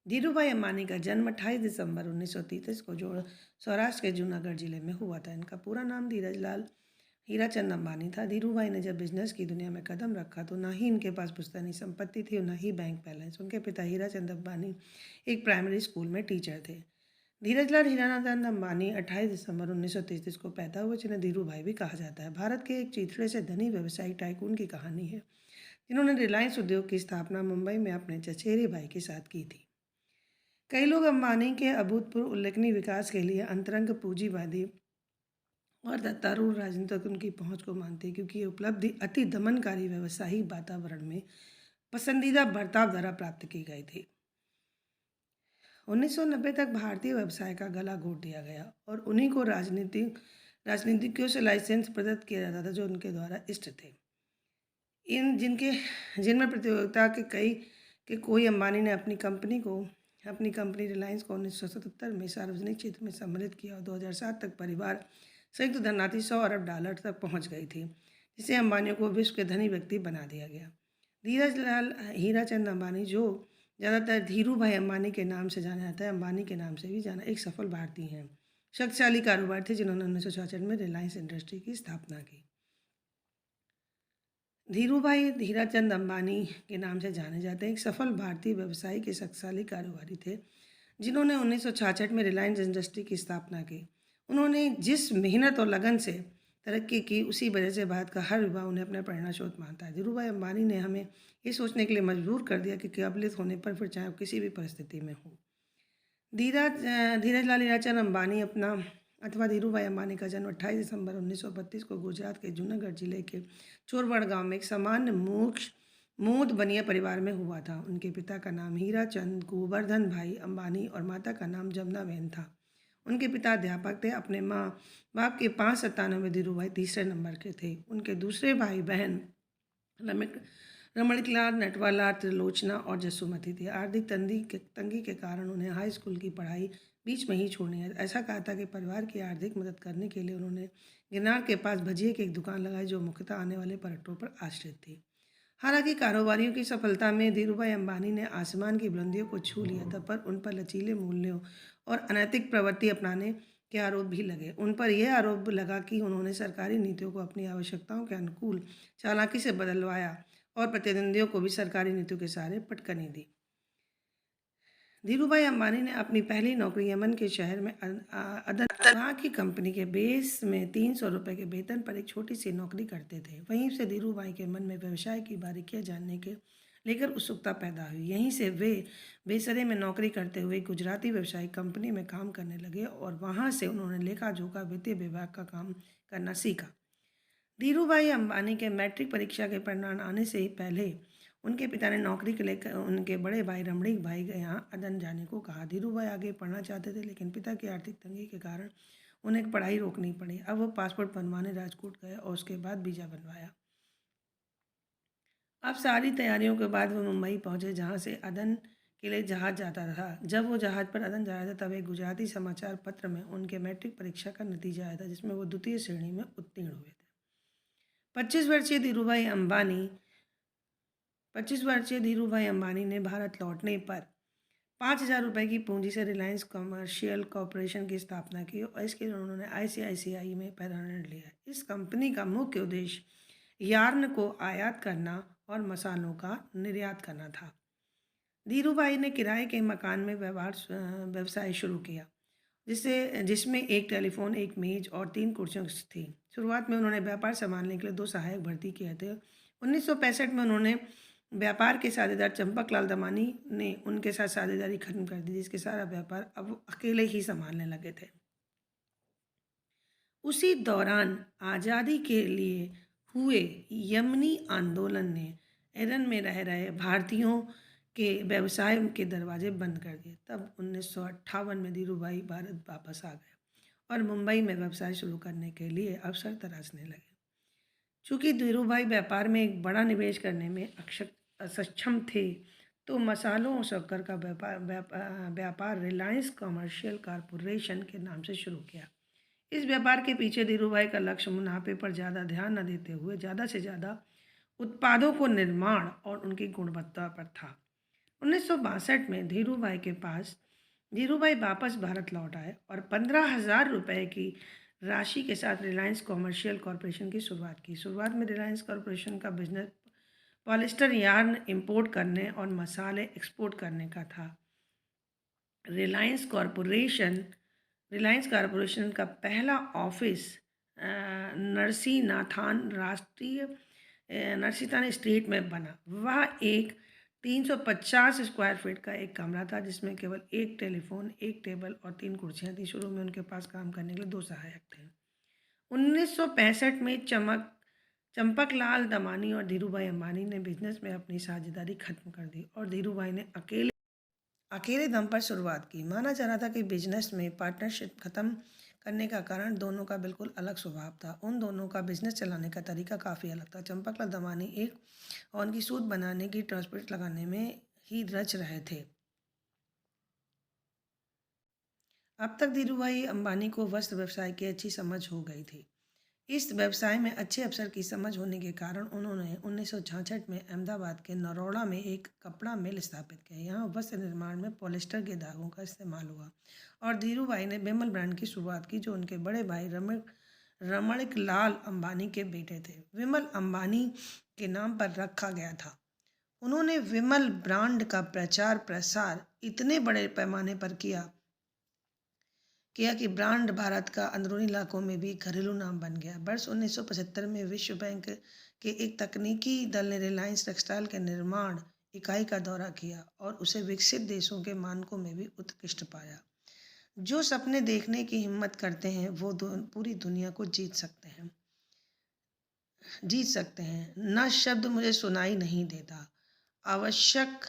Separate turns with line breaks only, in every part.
धीरूभाई अंबानी का जन्म 28 दिसंबर 1933 को जो सौराष्ट्र के जूनागढ़ जिले में हुआ था। इनका पूरा नाम धीरज लाल हीराचंद अंबानी था। धीरूभाई ने जब बिजनेस की दुनिया में कदम रखा तो ना ही इनके पास पुश्तैनी संपत्ति थी और ना ही बैंक बैलेंस। उनके पिता हीराचंद अंबानी एक प्राइमरी स्कूल में टीचर थे। धीरजलाल हीराचंद अंबानी 28 दिसंबर 1933 को पैदा हुए, जिन्हें धीरूभाई भी कहा जाता है। भारत के एक चीथड़े से धनी व्यवसायी टाइकून की कहानी है, जिन्होंने रिलायंस उद्योग की स्थापना मुंबई में अपने चचेरे भाई के साथ की थी। कई लोग अंबानी के अभूतपूर्व उल्लेखनीय विकास के लिए अंतरंग पूंजीवादी और सत्तारूढ़ राजनीति तक उनकी पहुंच को मानते हैं, क्योंकि ये उपलब्धि अति दमनकारी व्यवसायिक वातावरण में पसंदीदा बर्ताव द्वारा प्राप्त की गई थी। 1990 तक भारतीय व्यवसाय का गला घोट दिया गया और उन्हीं को राजनीतिज्ञों से लाइसेंस प्रदत्त किया जाता था जो उनके द्वारा इष्ट थे। जिनमें प्रतियोगिता के कोई अंबानी ने अपनी कंपनी रिलायंस को 1977 में सार्वजनिक क्षेत्र में सम्मिलित किया और 2007 तक परिवार संयुक्त धनराशि $100 अरब तक पहुंच गई थी, जिसे अंबानियों को विश्व के धनी व्यक्ति बना दिया गया। धीरज लाल हीराचंद अंबानी, जो ज़्यादातर धीरू भाई अंबानी के नाम से जाना जाता है, अंबानी के नाम से भी जाना, एक सफल भारतीय हैं। शक्तिशाली कारोबार थे जिन्होंने 1966 में रिलायंस इंडस्ट्री की स्थापना की। धीरूभाई हीराचंद अंबानी के नाम से जाने जाते हैं, एक सफल भारतीय व्यवसायी के शक्तिशाली कारोबारी थे जिन्होंने 1966 में रिलायंस इंडस्ट्री की स्थापना की। उन्होंने जिस मेहनत और लगन से तरक्की की, उसी वजह से भारत का हर युवा उन्हें अपना प्रेरणा स्रोत मानता है। धीरूभाई अंबानी ने हमें ये सोचने के लिए मजबूर कर दिया कि काबिलियत होने पर फिर चाहे वो किसी भी परिस्थिति में हो। धीरज लाल हीराचंद अंबानी अथवा धीरूभाई अंबानी का जन्म 28 दिसंबर 1932 को गुजरात के जूनागढ़ जिले के चोरवड़ गांव में एक सामान्य मूद बनिया परिवार में हुआ था। उनके पिता का नाम हीराचंद गोवर्धन भाई अंबानी और माता का नाम जमुना बहन था। उनके पिता अध्यापक थे। अपने माँ बाप के 5 संतानों में धीरूभाई तीसरे नंबर के थे। उनके दूसरे भाई बहन रमणीलाल, नटवरलाल, त्रिलोचना और जसुमती थी। आर्थिक तंगी के कारण उन्हें हाई स्कूल की पढ़ाई बीच में ही छोड़नी है। ऐसा कहा था कि परिवार की आर्थिक मदद करने के लिए उन्होंने गिरनार के पास भजिए की एक दुकान लगाई, जो मुख्यतः आने वाले पर्यटकों पर आश्रित थी। हालांकि कारोबारियों की सफलता में धीरूभाई अंबानी ने आसमान की बुलंदियों को छू लिया था, पर उन पर लचीले मूल्यों और अनैतिक प्रवृत्ति अपनाने के आरोप भी लगे। उन पर यह आरोप लगा कि उन्होंने सरकारी नीतियों को अपनी आवश्यकताओं के अनुकूल चालाकी से बदलवाया और प्रतिद्वंदियों को भी सरकारी नीतियों के सहारे पटकनी दी। धीरूभाई अंबानी ने अपनी पहली नौकरी यमन के शहर में वहाँ की कंपनी के बेस में 300 रुपये के वेतन पर एक छोटी सी नौकरी करते थे। वहीं से धीरूभाई के मन में व्यवसाय की बारीकियां जानने के लेकर उत्सुकता पैदा हुई। यहीं से वे बेसरे में नौकरी करते हुए गुजराती व्यवसायिक कंपनी में काम करने लगे और वहाँ से उन्होंने लेखा जोखा वित्तीय विभाग का काम करना सीखा। धीरूभाई अंबानी के मैट्रिक परीक्षा के परिणाम आने से ही पहले उनके पिता ने नौकरी के लिए उनके बड़े भाई रमणीक भाई के यहाँ अदन जाने को कहा। धीरूभाई आगे पढ़ना चाहते थे, लेकिन पिता की आर्थिक तंगी के कारण उन्हें पढ़ाई रोकनी पड़ी। अब वो पासपोर्ट बनवाने राजकोट गए और उसके बाद वीज़ा बनवाया। अब सारी तैयारियों के बाद वो मुंबई पहुंचे, जहां से अदन के लिए जहाज़ जाता था। जब वो जहाज़ पर अदन जा रहा था, तब एक गुजराती समाचार पत्र में उनके मैट्रिक परीक्षा का नतीजा आया था, जिसमें वो द्वितीय श्रेणी में उत्तीर्ण हुए थे। 25 वर्षीय धीरूभाई अंबानी 25 वर्षीय धीरूभाई अंबानी ने भारत लौटने पर 5,000 रुपये की पूंजी से रिलायंस कमर्शियल कॉरपोरेशन की स्थापना की और इसके लिए उन्होंने ICICI में पैसा ऋण लिया। इस कंपनी का मुख्य उद्देश्य यार्न को आयात करना और मसालों का निर्यात करना था। धीरूभाई ने किराए के मकान में व्यवसाय शुरू किया, जिसमें एक टेलीफोन, एक मेज और 3 कुर्सियाँ थी। शुरुआत में उन्होंने व्यापार संभालने के लिए 2 सहायक भर्ती किए थे। 1965 में उन्होंने व्यापार के साझेदार चंपकलाल दमानी ने उनके साथ साझेदारी खत्म कर दी, जिसके सारा व्यापार अब वो अकेले ही संभालने लगे थे। उसी दौरान आज़ादी के लिए हुए यमनी आंदोलन ने ईरान में रह रहे भारतीयों के व्यवसाय के दरवाजे बंद कर दिए। तब 1958 में धीरूभाई भारत वापस आ गए और मुंबई में व्यवसाय शुरू करने के लिए अवसर तलाशने लगे। चूँकि धीरूभाई व्यापार में एक बड़ा निवेश करने में असक्षम थे, तो मसालों और शक्कर का व्यापार रिलायंस कमर्शियल कॉरपोरेशन के नाम से शुरू किया। इस व्यापार के पीछे धीरूभाई का लक्ष्य मुनाफे पर ज़्यादा ध्यान न देते हुए ज़्यादा से ज़्यादा उत्पादों को निर्माण और उनकी गुणवत्ता पर था। 1962 में धीरूभाई वापस भारत लौट आए और 15,000 रुपये की राशि के साथ रिलायंस कॉमर्शियल कॉरपोरेशन की शुरुआत की। शुरुआत में रिलायंस कॉरपोरेशन का बिजनेस पॉलिस्टर यार्न इंपोर्ट करने और मसाले एक्सपोर्ट करने का था। रिलायंस कॉरपोरेशन का पहला ऑफिस नरसीनाथान स्ट्रीट में बना। वह एक 350 स्क्वायर फीट का एक कमरा था जिसमें केवल एक टेलीफोन, एक टेबल और 3 कुर्सियां थी। शुरू में उनके पास काम करने के लिए 2 सहायक थे। 1965 में चंपकलाल दमानी और धीरूभाई अंबानी ने बिजनेस में अपनी साझेदारी खत्म कर दी और धीरूभाई ने अकेले दम पर शुरुआत की। माना जा रहा था कि बिजनेस में पार्टनरशिप खत्म करने का कारण दोनों का बिल्कुल अलग स्वभाव था। उन दोनों का बिजनेस चलाने का तरीका काफ़ी अलग था। चंपकलाल दमानी एक और उनकी सूत बनाने की ट्रांसपोर्ट लगाने में ही रच रहे थे। अब तक धीरूभाई अंबानी को वस्त्र व्यवसाय की अच्छी समझ हो गई थी। इस व्यवसाय में अच्छे अवसर की समझ होने के कारण उन्होंने 1966 में अहमदाबाद के नरोड़ा में एक कपड़ा मिल स्थापित किया। यहाँ वस्त्र निर्माण में पॉलिस्टर के धागों का इस्तेमाल हुआ और धीरूभाई ने विमल ब्रांड की शुरुआत की जो उनके बड़े भाई रमणिक लाल अंबानी के बेटे थे। विमल अंबानी के नाम पर रखा गया था। उन्होंने विमल ब्रांड का प्रचार प्रसार इतने बड़े पैमाने पर किया कि ब्रांड भारत का अंदरूनी इलाकों में भी घरेलू नाम बन गया। वर्ष 1975 में विश्व बैंक के एक तकनीकी दल ने रिलायंस टेक्सटाइल के निर्माण इकाई का दौरा किया और उसे विकसित देशों के मानकों में भी उत्कृष्ट पाया। जो सपने देखने की हिम्मत करते हैं वो पूरी दुनिया को जीत सकते हैं। न शब्द मुझे सुनाई नहीं देता। आवश्यक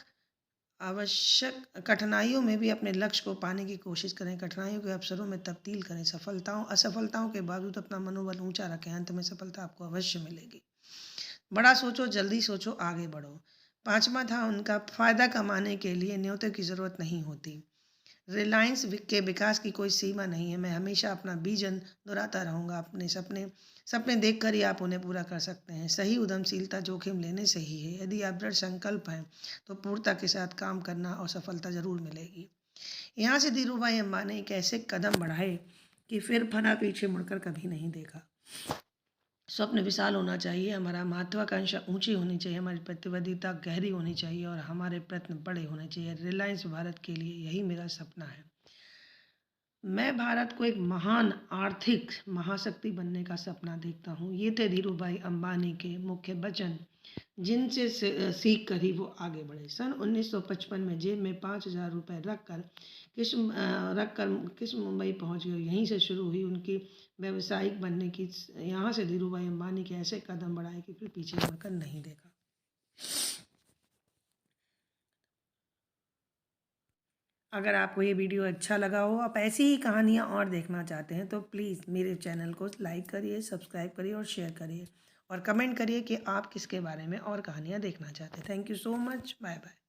कठिनाइयों में भी अपने लक्ष्य को पाने की कोशिश करें। कठिनाइयों के अवसरों में तब्दील करें। असफलताओं के बावजूद अपना मनोबल ऊंचा रखें। अंत में सफलता आपको अवश्य मिलेगी। बड़ा सोचो, जल्दी सोचो, आगे बढ़ो। 5वां था उनका फायदा कमाने के लिए न्योते की ज़रूरत नहीं होती। रिलायंस के विकास की कोई सीमा नहीं है। मैं हमेशा अपना विजन दोहराता रहूँगा। अपने सपने देखकर ही आप उन्हें पूरा कर सकते हैं। सही उद्यमशीलता जोखिम लेने से ही है। यदि आप दृढ़ संकल्प हैं तो पूर्णता के साथ काम करना और सफलता जरूर मिलेगी। यहाँ से धीरूभाई अंबानी एक ऐसे कदम बढ़ाए कि फिर फना पीछे मुड़कर कभी नहीं देखा। स्वप्न विशाल होना चाहिए, हमारा महत्वाकांक्षा ऊंची होनी चाहिए, हमारी प्रतिबद्धता गहरी होनी चाहिए और हमारे प्रयत्न बड़े होने चाहिए। रिलायंस भारत के लिए यही मेरा सपना है। मैं भारत को एक महान आर्थिक महाशक्ति बनने का सपना देखता हूँ। ये थे धीरूभाई अंबानी के मुख्य वचन जिनसे सीख कर ही वो आगे बढ़े। सन 1955 में जेब में 5,000 रुपये रखकर किस मुंबई पहुँच गए। यहीं से शुरू हुई उनकी व्यावसायिक बनने की। यहाँ से धीरूभाई अंबानी के ऐसे कदम बढ़ाए कि फिर पीछे मुड़कर नहीं देखा। अगर आपको ये वीडियो अच्छा लगा हो, आप ऐसी ही कहानियाँ और देखना चाहते हैं तो प्लीज़ मेरे चैनल को लाइक करिए, सब्सक्राइब करिए और शेयर करिए और कमेंट करिए कि आप किसके बारे में और कहानियाँ देखना चाहते हैं। Thank you so much. Bye bye.